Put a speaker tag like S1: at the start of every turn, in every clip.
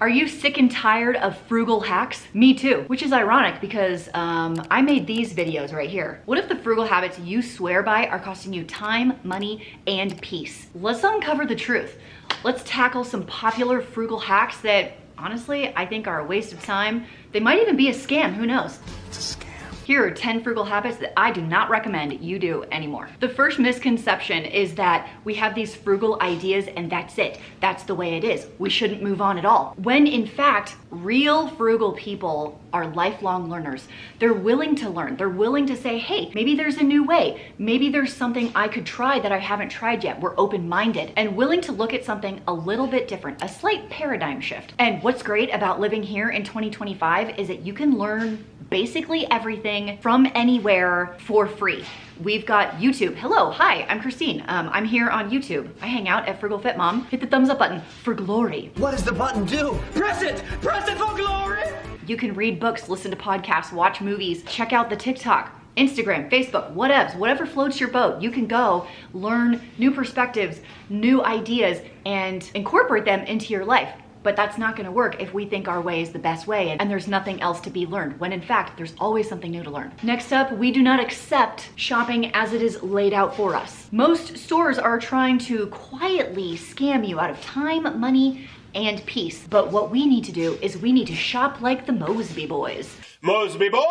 S1: Are you sick and tired of frugal hacks? Me too, which is ironic because I made these videos right here. What if the frugal habits you swear by are costing you time, money, and peace? Let's uncover the truth. Let's tackle some popular frugal hacks that honestly, I think are a waste of time. They might even be a scam, who knows?
S2: It's a scam.
S1: Here are 10 frugal habits that I do not recommend you do anymore. The first misconception is that we have these frugal ideas and that's it. That's the way it is. We shouldn't move on at all. When in fact, real frugal people are lifelong learners. They're willing to learn. They're willing to say, hey, maybe there's a new way. Maybe there's something I could try that I haven't tried yet. We're open-minded and willing to look at something a little bit different, a slight paradigm shift. And what's great about living here in 2025 is that you can learn basically everything from anywhere for free. We've got YouTube. Hello, hi, I'm Christine. I'm here on YouTube. I hang out at Frugal Fit Mom. Hit the thumbs up button for glory.
S2: What does the button do? Press it for glory.
S1: You can read books, listen to podcasts, watch movies, check out the TikTok, Instagram, Facebook, whatevs, whatever floats your boat. You can go learn new perspectives, new ideas, and incorporate them into your life. But that's not gonna work if we think our way is the best way and there's nothing else to be learned, when in fact, there's always something new to learn. Next up, we do not accept shopping as it is laid out for us. Most stores are trying to quietly scam you out of time, money, and peace. But what we need to do is we need to shop like the Mosby boys.
S2: Mosby boys!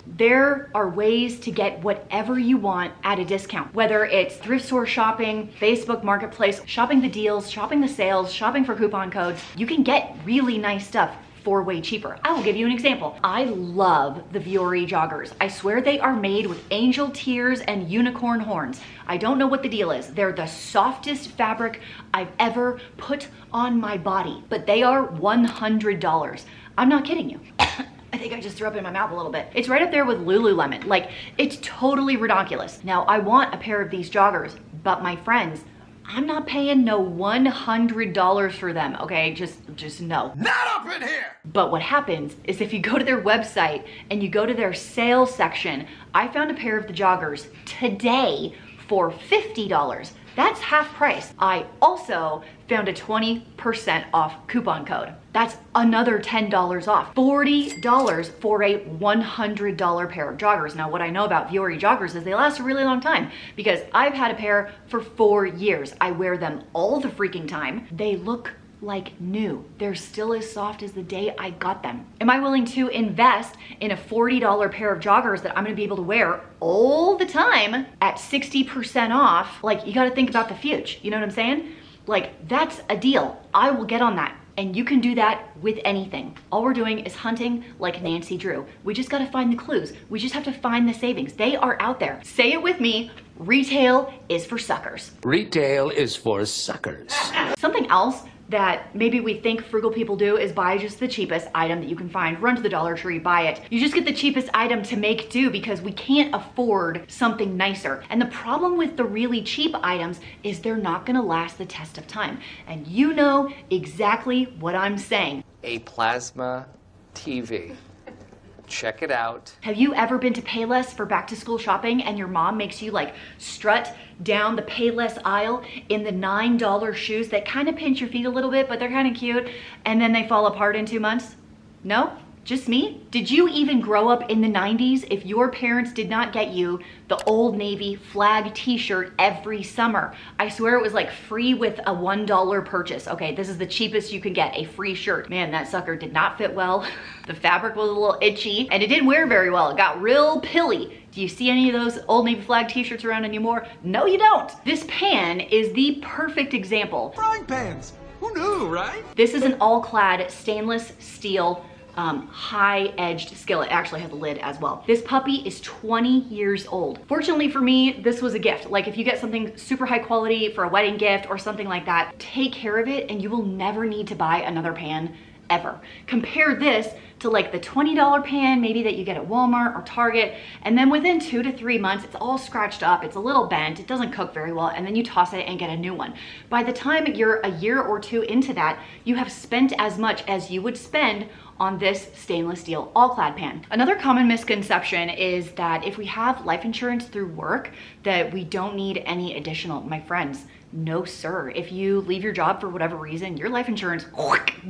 S1: There are ways to get whatever you want at a discount, whether it's thrift store shopping, Facebook Marketplace, shopping the deals, shopping the sales, shopping for coupon codes. You can get really nice stuff for way cheaper. I will give you an example. I love the Vuori joggers. I swear they are made with angel tears and unicorn horns. I don't know what the deal is. They're the softest fabric I've ever put on my body, but they are $100. I'm not kidding you. I think I just threw up in my mouth a little bit. It's right up there with Lululemon. Like, it's totally ridiculous. Now, I want a pair of these joggers, but my friends, I'm not paying no $100 for them, okay? Just no.
S2: Not up in here!
S1: But what happens is if you go to their website and you go to their sales section, I found a pair of the joggers today for $50. That's half price. I also found a 20% off coupon code. That's another $10 off. $40 for a $100 pair of joggers. Now, what I know about Vuori joggers is they last a really long time because I've had a pair for 4 years. I wear them all the freaking time. They look like new. They're still as soft as the day I got them. Am I willing to invest in a $40 pair of joggers that I'm gonna be able to wear all the time at 60% off? Like, you gotta think about the future, you know what I'm saying? Like, that's a deal. I will get on that. And you can do that with anything. All we're doing is hunting like Nancy Drew. We just gotta find the clues. We just have to find the savings. They are out there. Say it with me, retail is for suckers.
S3: Retail is for suckers.
S1: Something else that maybe we think frugal people do is buy just the cheapest item that you can find, run to the Dollar Tree, buy it. You just get the cheapest item to make do because we can't afford something nicer. And the problem with the really cheap items is they're not gonna last the test of time. And you know exactly what I'm saying.
S3: A plasma TV. Check it out.
S1: Have you ever been to Payless for back to school shopping and your mom makes you like strut down the Payless aisle in the $9 shoes that kind of pinch your feet a little bit, but they're kind of cute, and then they fall apart in 2 months? No? Just me? Did you even grow up in the 90s if your parents did not get you the Old Navy flag t-shirt every summer? I swear it was like free with a $1 purchase. Okay, this is the cheapest you can get, a free shirt. Man, that sucker did not fit well. The fabric was a little itchy and it didn't wear very well. It got real pilly. Do you see any of those Old Navy flag t-shirts around anymore? No, you don't. This pan is the perfect example.
S2: Frying pans! Who knew, right?
S1: This is an all-clad stainless steel high-edged skillet. It actually has a lid as well. This puppy is 20 years old. Fortunately for me, this was a gift. Like, if you get something super high quality for a wedding gift or something like that, take care of it and you will never need to buy another pan ever. Compare this to like the $20 pan maybe that you get at Walmart or Target, and then within 2 to 3 months it's all scratched up, it's a little bent, it doesn't cook very well, and then you toss it and get a new one. By the time you're a year or two into that, you have spent as much as you would spend on this stainless steel all-clad pan. Another common misconception is that if we have life insurance through work, that we don't need any additional. My friends, No, sir. If you leave your job for whatever reason, your life insurance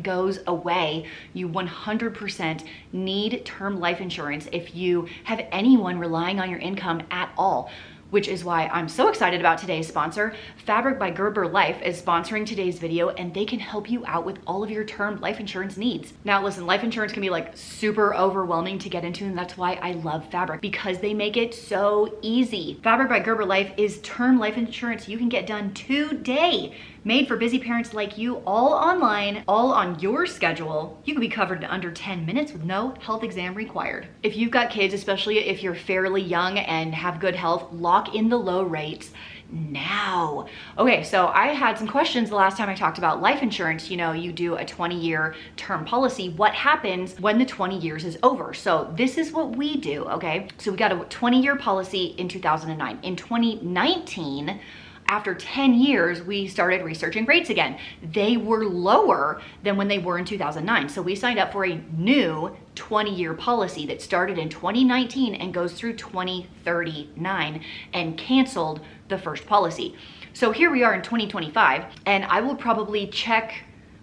S1: goes away. You 100% need term life insurance if you have anyone relying on your income at all, which is why I'm so excited about today's sponsor. Fabric by Gerber Life is sponsoring today's video, and they can help you out with all of your term life insurance needs. Now listen, life insurance can be like super overwhelming to get into, and that's why I love Fabric, because they make it so easy. Fabric by Gerber Life is term life insurance you can get done today. Made for busy parents like you, all online, all on your schedule. You can be covered in under 10 minutes with no health exam required. If you've got kids, especially if you're fairly young and have good health, lock in the low rates now. Okay, so I had some questions the last time I talked about life insurance. You know, you do a 20-year term policy. What happens when the 20 years is over? So this is what we do, okay? So we got a 20-year policy in 2009. In 2019, after 10 years, we started researching rates again. They were lower than when they were in 2009. So we signed up for a new 20-year policy that started in 2019 and goes through 2039 and canceled the first policy. So here we are in 2025, and I will probably check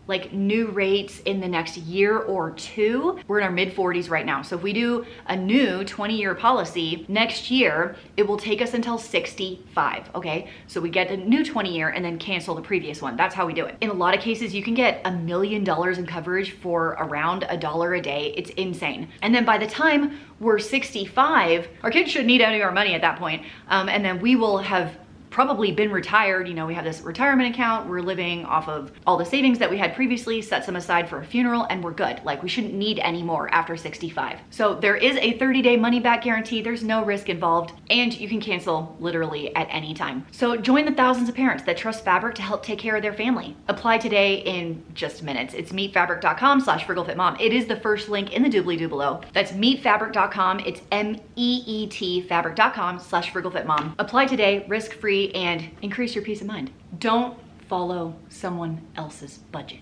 S1: like new rates in the next year or two. We're in our mid 40s right now. So if we do a new 20-year policy next year, it will take us until 65, okay? So we get a new 20-year and then cancel the previous one. That's how we do it. In a lot of cases, you can get $1 million in coverage for around $1 a day. It's insane. And then by the time we're 65, our kids shouldn't need any of our money at that point. And then we will have probably been retired. You know, we have this retirement account. We're living off of all the savings that we had previously, set some aside for a funeral, and we're good. Like, we shouldn't need any more after 65. So there is a 30-day money back guarantee. There's no risk involved, and you can cancel literally at any time. So join the thousands of parents that trust Fabric to help take care of their family. Apply today in just minutes. It's meetfabric.com/frugalfitmom. It is the first link in the doobly-doo below. That's meetfabric.com. It's MEET fabric.com/frugalfitmom. Apply today, risk-free, and increase your peace of mind. Don't follow someone else's budget.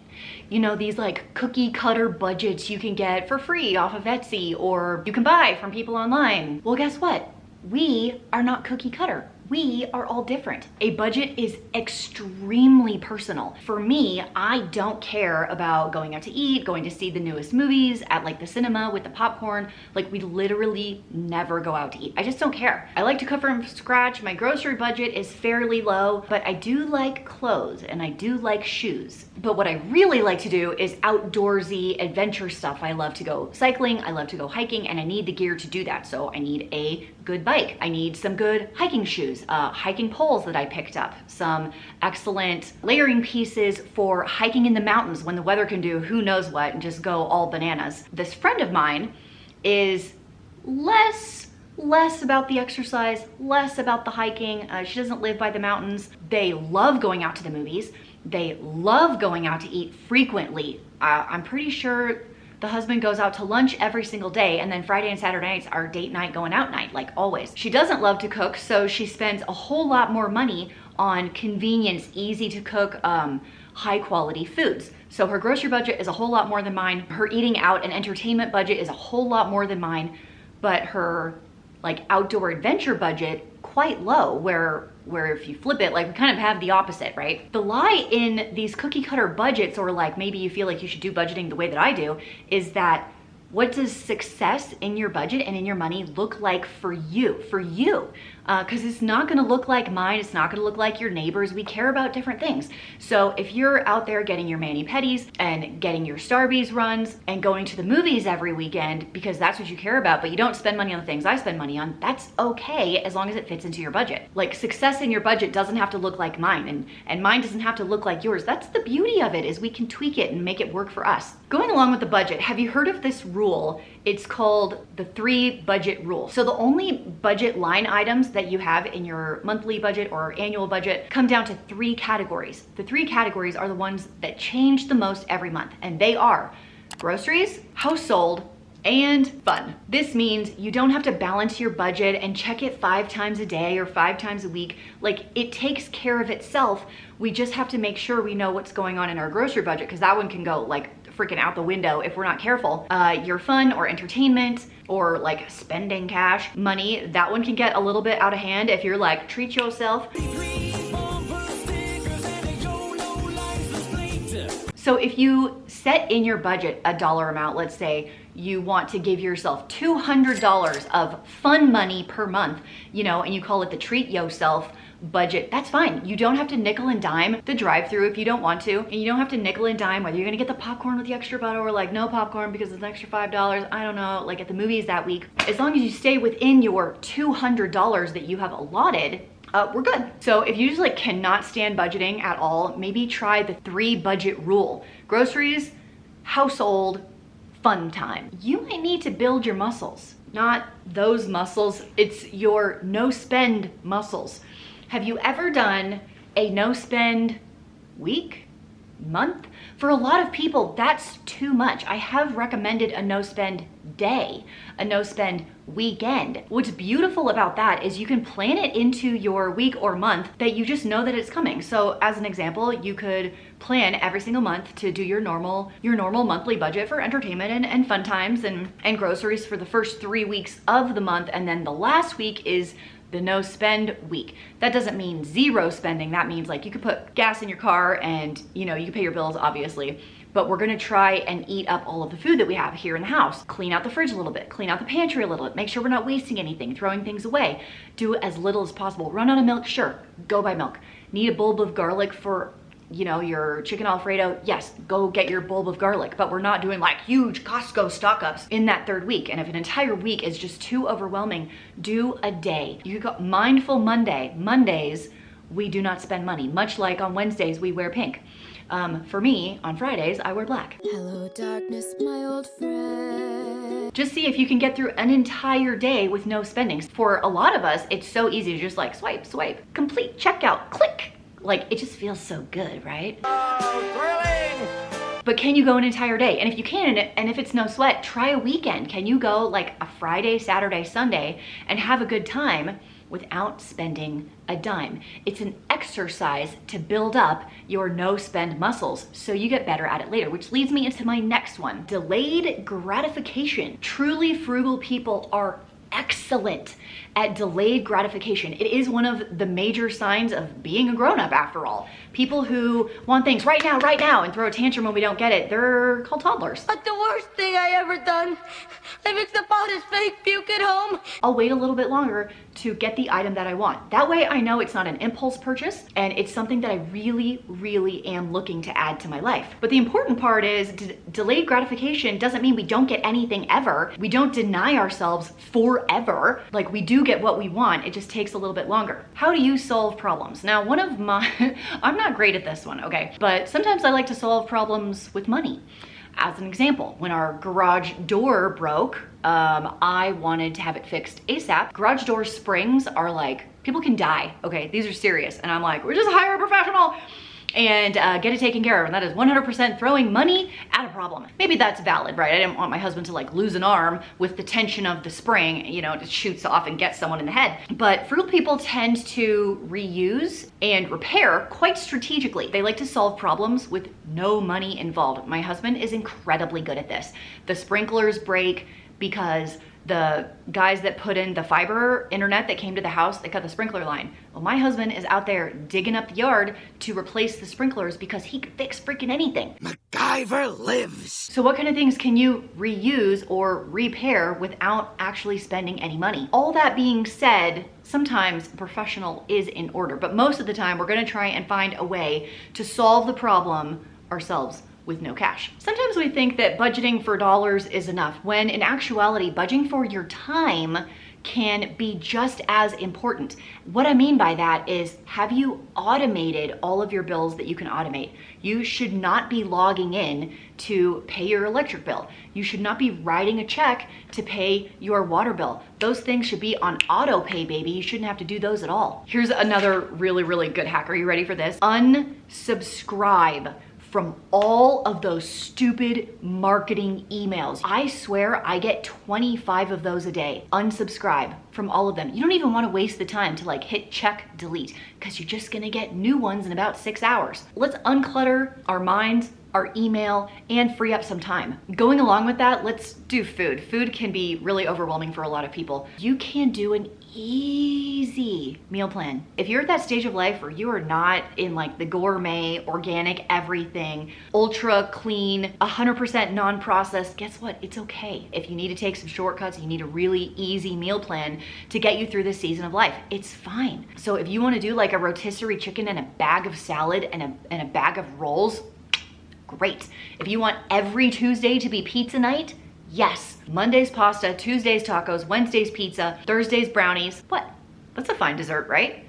S1: You know, these like cookie cutter budgets you can get for free off of Etsy, or you can buy from people online. Well, guess what? We are not cookie cutter. We are all different. A budget is extremely personal. For me, I don't care about going out to eat, going to see the newest movies at like the cinema with the popcorn. Like, we literally never go out to eat. I just don't care. I like to cook from scratch. My grocery budget is fairly low, but I do like clothes and I do like shoes. But what I really like to do is outdoorsy adventure stuff. I love to go cycling, I love to go hiking, and I need the gear to do that. So I need a good bike. I need some good hiking shoes, hiking poles that I picked up, some excellent layering pieces for hiking in the mountains when the weather can do who knows what and just go all bananas. This friend of mine is less about the exercise, less about the hiking. She doesn't live by the mountains. They love going out to the movies. They love going out to eat frequently. I'm pretty sure the husband goes out to lunch every single day, and then Friday and Saturday nights are date night, going out night, like always. She doesn't love to cook, so she spends a whole lot more money on convenience, easy to cook, high quality foods. So her grocery budget is a whole lot more than mine. Her eating out and entertainment budget is a whole lot more than mine, but her like outdoor adventure budget quite low, where if you flip it, like, we kind of have the opposite, right? The lie in these cookie cutter budgets, or like maybe you feel like you should do budgeting the way that I do, is that what does success in your budget and in your money look like for you? Because it's not gonna look like mine, it's not gonna look like your neighbors. We care about different things. So if you're out there getting your mani-pedis and getting your Starbucks runs and going to the movies every weekend because that's what you care about, but you don't spend money on the things I spend money on, that's okay as long as it fits into your budget. Like, success in your budget doesn't have to look like mine, and mine doesn't have to look like yours. That's the beauty of it, is we can tweak it and make it work for us. Going along with the budget, have you heard of this rule? It's called the 3 budget rule. So the only budget line items that you have in your monthly budget or annual budget come down to 3 categories. The 3 categories are the ones that change the most every month, and they are groceries, household, and fun. This means you don't have to balance your budget and check it 5 times a day or 5 times a week. Like, it takes care of itself. We just have to make sure we know what's going on in our grocery budget, because that one can go like freaking out the window if we're not careful. Your fun or entertainment or like spending cash money, that one can get a little bit out of hand if you're like, treat yourself. So if you set in your budget a dollar amount, let's say you want to give yourself $200 of fun money per month, you know, and you call it the treat yourself budget, that's fine. You don't have to nickel and dime the drive-through if you don't want to, and you don't have to nickel and dime whether you're gonna get the popcorn with the extra butter or like no popcorn because it's an extra $5, I don't know, like at the movies that week. As long as you stay within your $200 that you have allotted, we're good. So if you just like cannot stand budgeting at all, maybe try the 3 budget rule. Groceries, household, fun time. You might need to build your muscles, not those muscles. It's your no spend muscles. Have you ever done a no spend week, month? For a lot of people, that's too much. I have recommended a no spend day, a no spend weekend. What's beautiful about that is you can plan it into your week or month that you just know that it's coming. So as an example, you could plan every single month to do your normal monthly budget for entertainment and fun times and groceries for the first 3 weeks of the month, and then the last week is the no spend week. That doesn't mean zero spending. That means like you could put gas in your car and you know, you can pay your bills obviously, but we're gonna try and eat up all of the food that we have here in the house. Clean out the fridge a little bit, clean out the pantry a little bit, make sure we're not wasting anything, throwing things away. Do as little as possible. Run out of milk, sure, go buy milk. Need a bulb of garlic for, you know, your chicken Alfredo, yes, go get your bulb of garlic, but we're not doing like huge Costco stock ups in that 3rd week. And if an entire week is just too overwhelming, do a day. You could go Mindful Monday. Mondays, we do not spend money, much like on Wednesdays, we wear pink. For me, on Fridays, I wear black.
S4: Hello, darkness, my old friend.
S1: Just see if you can get through an entire day with no spending. For a lot of us, it's so easy to just like swipe, swipe, complete checkout, click. Like, it just feels so good, right?
S2: Oh, thrilling!
S1: But can you go an entire day? And if you can, and if it's no sweat, try a weekend. Can you go like a Friday, Saturday, Sunday and have a good time without spending a dime? It's an exercise to build up your no spend muscles so you get better at it later, which leads me into my next one. Delayed gratification. Truly frugal people are excellent at delayed gratification. It is one of the major signs of being a grown-up after all. People who want things right now, and throw a tantrum when we don't get it, they're called toddlers.
S4: But the worst thing I ever done, I mixed up all this fake puke at home.
S1: I'll wait a little bit longer to get the item that I want. That way I know it's not an impulse purchase and it's something that I really, really am looking to add to my life. But the important part is delayed gratification doesn't mean we don't get anything ever. We don't deny ourselves forever. Like, we do get what we want, it just takes a little bit longer. How do you solve problems? Now, one of my, I'm not great at this one, okay? But sometimes I like to solve problems with money. As an example, when our garage door broke, I wanted to have it fixed ASAP. Garage door springs are like, people can die, okay? These are serious. And I'm like, we'll just hire a professional and get it taken care of. And that is 100% throwing money at a problem. Maybe that's valid, right? I didn't want my husband to like lose an arm with the tension of the spring, you know, it just shoots off and gets someone in the head. But frugal people tend to reuse and repair quite strategically. They like to solve problems with no money involved. My husband is incredibly good at this. The sprinklers break because the guys that put in the fiber internet that came to the house, they cut the sprinkler line. Well, my husband is out there digging up the yard to replace the sprinklers because he could fix freaking anything.
S2: MacGyver lives!
S1: So what kind of things can you reuse or repair without actually spending any money? All that being said, sometimes a professional is in order, but most of the time we're gonna try and find a way to solve the problem ourselves with no cash. Sometimes we think that budgeting for dollars is enough, when in actuality, budgeting for your time can be just as important. What I mean by that is, have you automated all of your bills that you can automate? You should not be logging in to pay your electric bill. You should not be writing a check to pay your water bill. Those things should be on auto pay, baby. You shouldn't have to do those at all. Here's another really, really good hack. Are you ready for this? Unsubscribe from all of those stupid marketing emails. I swear I get 25 of those a day. Unsubscribe from all of them. You don't even want to waste the time to like hit check delete, because you're just gonna get new ones in about 6 hours. Let's unclutter our minds our email, and free up some time. Going along with that, let's do food. Food can be really overwhelming for a lot of people. You can do an easy meal plan. If you're at that stage of life where you are not in like the gourmet, organic, everything, ultra clean, 100% non-processed, guess what? It's okay. If you need to take some shortcuts, you need a really easy meal plan to get you through this season of life, it's fine. So if you want to do like a rotisserie chicken and a bag of salad and a bag of rolls, great. If you want every Tuesday to be pizza night, yes. Mondays pasta, Tuesdays tacos, Wednesdays pizza, Thursdays brownies. What? That's a fine dessert, right?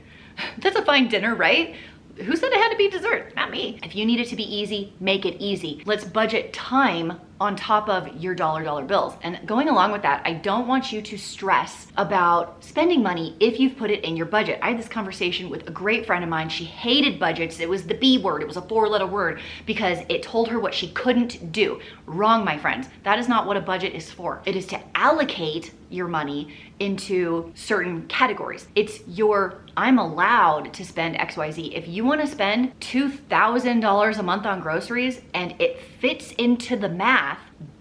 S1: That's a fine dinner, right? Who said it had to be dessert? Not me. If you need it to be easy, make it easy. Let's budget time on top of your dollar bills. And going along with that, I don't want you to stress about spending money if you've put it in your budget. I had this conversation with a great friend of mine. She hated budgets. It was the B word. It was a 4-letter word because it told her what she couldn't do. Wrong, my friends. That is not what a budget is for. It is to allocate your money into certain categories. It's your, I'm allowed to spend XYZ. If you want to spend $2,000 a month on groceries and it fits into the math,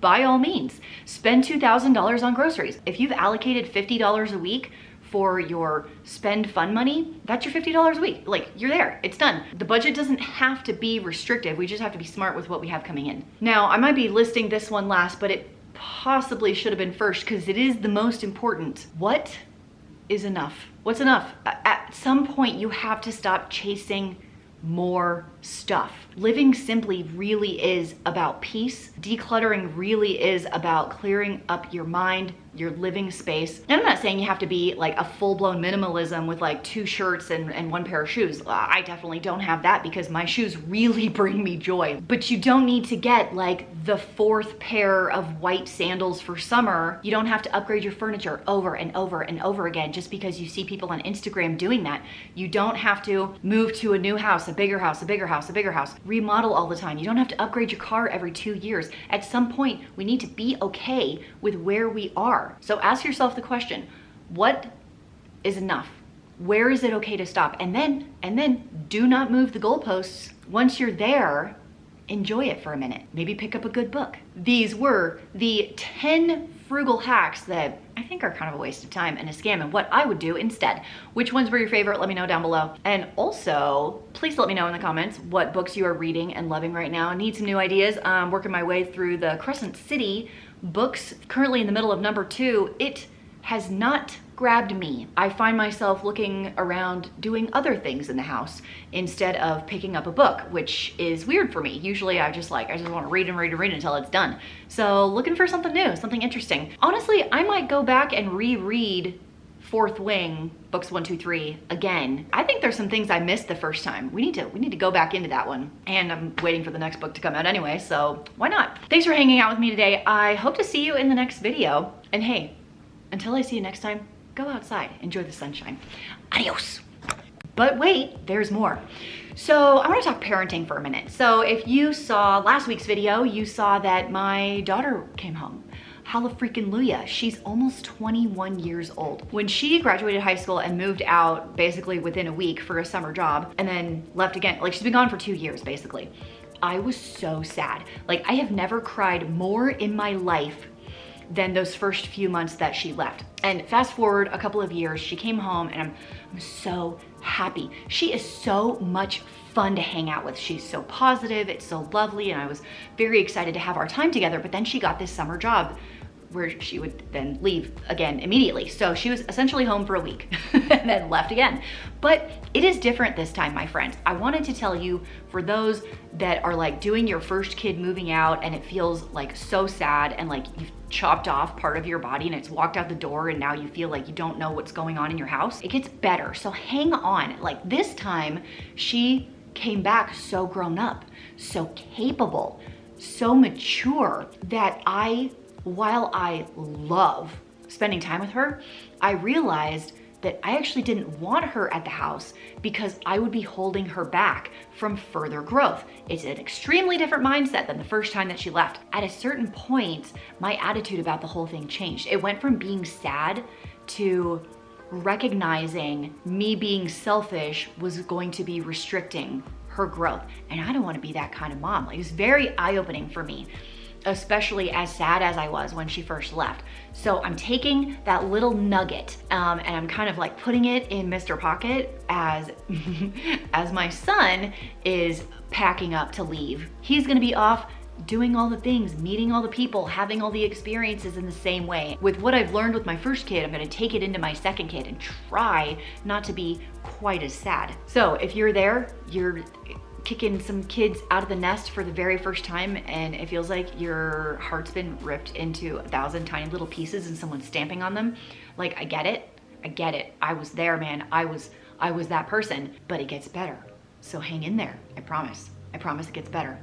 S1: by all means, spend $2,000 on groceries. If you've allocated $50 a week for your spend fun money, that's your $50 a week. Like, you're there, it's done. The budget doesn't have to be restrictive. We just have to be smart with what we have coming in. Now, I might be listing this one last, but it possibly should have been first because it is the most important. What is enough? What's enough? At some point, you have to stop chasing more stuff. Living simply really is about peace. Decluttering really is about clearing up your mind, your living space. And I'm not saying you have to be like a full-blown minimalism with like 2 shirts and 1 pair of shoes. I definitely don't have that because my shoes really bring me joy. But you don't need to get like the 4th pair of white sandals for summer. You don't have to upgrade your furniture over and over and over again just because you see people on Instagram doing that. You don't have to move to a new house, a bigger house, a bigger house, a bigger house, remodel all the time. You don't have to upgrade your car every 2 years. At some point, we need to be okay with where we are. So ask yourself the question, what is enough? Where is it okay to stop? And then do not move the goalposts. Once you're there, enjoy it for a minute. Maybe pick up a good book. These were the 10 frugal hacks that I think are kind of a waste of time and a scam, and what I would do instead. Which ones were your favorite? Let me know down below. And also, please let me know in the comments what books you are reading and loving right now. I need some new ideas. I'm working my way through the Crescent City books, currently in the middle of number 2. It has not grabbed me. I find myself looking around doing other things in the house instead of picking up a book, which is weird for me. Usually I just want to read and read and read until it's done. So looking for something new, something interesting. Honestly, I might go back and reread Fourth Wing, books 1, 2, 3 again. I think there's some things I missed the first time. We need to go back into that one. And I'm waiting for the next book to come out anyway, so why not? Thanks for hanging out with me today. I hope to see you in the next video. And hey, until I see you next time, go outside, enjoy the sunshine. Adios. But wait, there's more. So I want to talk parenting for a minute. So if you saw last week's video, you saw that my daughter came home. Hallelujah, she's almost 21 years old. When she graduated high school and moved out basically within a week for a summer job and then left again, like she's been gone for 2 years basically, I was so sad. Like I have never cried more in my life than those first few months that she left. And fast forward a couple of years, she came home and I'm so happy. She is so much fun to hang out with. She's so positive, it's so lovely, and I was very excited to have our time together, but then she got this summer job where she would then leave again immediately. So she was essentially home for a week and then left again. But it is different this time, my friends. I wanted to tell you, for those that are like doing your first kid moving out and it feels like so sad and like you've chopped off part of your body and it's walked out the door and now you feel like you don't know what's going on in your house, it gets better. So hang on. Like this time, she came back so grown up, so capable, so mature that while I love spending time with her, I realized that I actually didn't want her at the house because I would be holding her back from further growth. It's an extremely different mindset than the first time that she left. At a certain point, my attitude about the whole thing changed. It went from being sad to recognizing me being selfish was going to be restricting her growth. And I don't want to be that kind of mom. Like, it's very eye-opening for me, especially as sad as I was when she first left. So I'm taking that little nugget and I'm kind of like putting it in Mr. Pocket as as my son is packing up to leave. He's gonna be off doing all the things, meeting all the people, having all the experiences in the same way. With what I've learned with my first kid, I'm gonna take it into my second kid and try not to be quite as sad. So if you're there, you're kicking some kids out of the nest for the very first time and it feels like your heart's been ripped into 1,000 tiny little pieces and someone's stamping on them. Like, I get it. I was there, man. I was that person, but it gets better. So hang in there. I promise it gets better.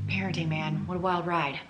S1: Parenting, man, what a wild ride.